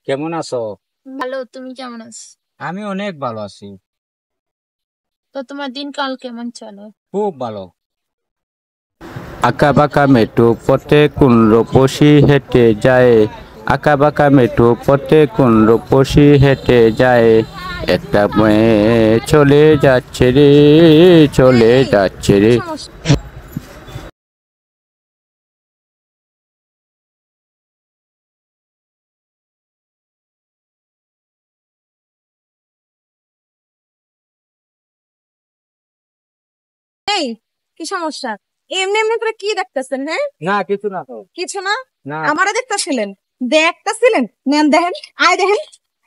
কেমন আছো? ভালো, তুমি কেমন আছো? আমি অনেক ভালো আছি। তো তোমার দিনকাল কেমন চলে? খুব ভালো। আঁকা বাঁকা মেট্রো পথে কোন রূপসী হেঁটে যায়, আঁকা বাঁকা মেট্রো পথে কোন রূপসী হেঁটে যায়, একটা মেয়ে চলে যাচ্ছে রে, চলে এই, যাচ্ছে কি রে। সমস্যা? এই, কি সমস্যা? এমনি এমনি করে কি দেখতেছেন? হ্যাঁ, না কিছু না তো। কিছু না। না আমারে দেখতেছিলেন? দেখতেছিলেন? নেন দেখেন, আয় দেখেন।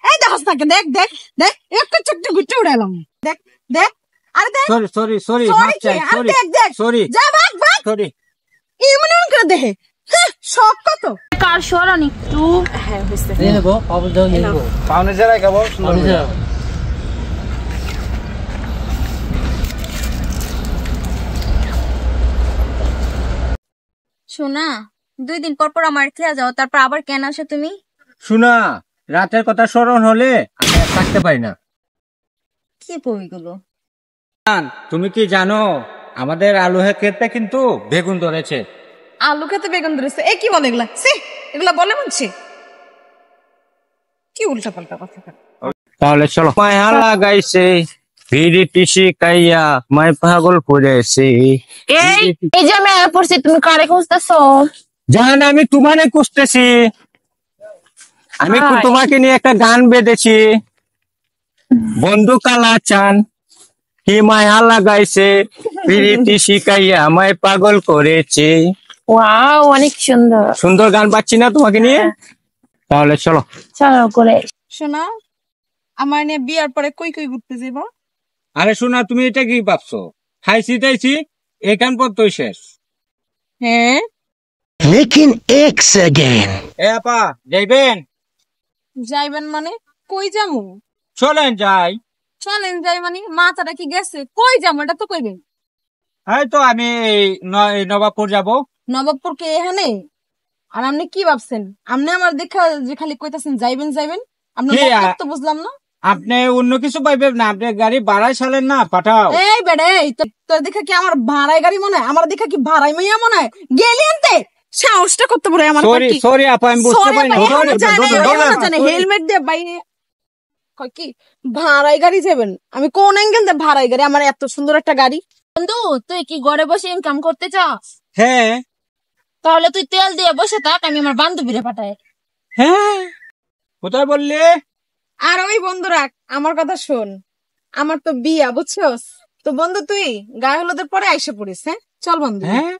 এই দেখস না কেন? দেখ দেখ দেখ, একটু চুট্টু গুট্টু উড়ালাম। দেখ দেখ, আরে দেখ। সরি সরি সরি, সরি মাফ কি? চাই, আরে সরি দেখ দেখ, সরি যা ভাগ ভাগ। সরি। এমন এমন করে দেখে, হ্যাঁ, শখ কত কার সরান একটু। হ্যাঁ বুঝতে পাওনে যারাই খাবো শোনা, 2 দিন পর পর আমার খেয়া যাও, তারপর আবার কেন আসো তুমি? শোনা, রাতের কথা স্মরণ হলে আমি আর থাকতে পারি না। কি বইগুলো? তুমি কি জানো আমাদের আলু ক্ষেতে কিন্তু বেগুন ধরেছে? আলু খেতে বেগুন ধরেছে? এ কি বলে এগুলা? সি, এগুলা বলে মানছি? কি উল্টা পাল্টা কথা বলে। তাহলে চলো। মায়া লাগাইছে ভিড়ি শিকাইয়া, মাই পাগল করেছে। এই এই যে আমি আয়া পড়ছি, তুমি কারে খুঁজতেছো? জান, আমি তোমারে খুঁজতেছি। আমি হাই। তোমাকে নিয়ে একটা গান বেঁধেছি, বন্ধু কালা চান কি মায়া লাগাইছে, প্রীতি শিখাইয়া আমায় পাগল করেছে। ওয়াও, অনেক সুন্দর। সুন্দর গান পাচ্ছি না তোমাকে নিয়ে? তাহলে চলো। চলো করে। শোনা, আমার নিয়ে বিয়ার পরে কই কই ঘুরতে যাবো? আরে শোনা, তুমি এটা কি ভাবছো? খাইছি টাইছি, এখান পর্যন্তই শেষ। হ্যাঁ, लेकिन एक सेकेंड। এ আপা, যাইবেন? যাইবেন মানে? কই যামু? চলেন যাই। চলেন যাই মানে মাথাটা কি গেছে? কই যাবো এটা তো কইবেন। এই তো আমি এই নবাবপুর যাব। নবাবপুর কে এখানে? আর আপনি কি ভাবছেন? আপনি আমার দেখা যে খালি কইতাছেন যাইবেন যাইবেন, আপনার কি মতলব তো বুঝলাম না। আপনি অন্য কিছু পাইবেন না, আপনি গাড়ি ভাড়ায় চালেন না, পাঠাও। এই বেড়ে, তোর দেখা কি আমার ভাড়ায় গাড়ি মনে হয়? আমার দেখা কি ভাড়াই মাইয়া মনে হয়? গেলি আনতে সাহসটা করতে পারে আমার? সরি সরি আপা, আমি বুঝতে পারি না। হেলমেট দিয়ে বাইরে কয় কি ভাড়াই গাড়ি যাবেন? আমি কোন অ্যাঙ্গেল দিয়ে ভাড়াই গাড়ি? আমার এত সুন্দর একটা গাড়ি। বন্ধু, তুই কি ঘরে বসে ইনকাম করতে চাস? হ্যাঁ তাহলে তুই তেল দিয়ে বসে থাক, আমি আমার বান্ধবীরে পাঠাই। হ্যাঁ, কোথায় বললি? আর ওই বন্ধুরা, আমার কথা শোন, আমার তো বিয়া বুঝছস তো বন্ধু, তুই গায়ে হলুদের পরে আইসে পড়িস। হ্যাঁ চল বন্ধু। হ্যাঁ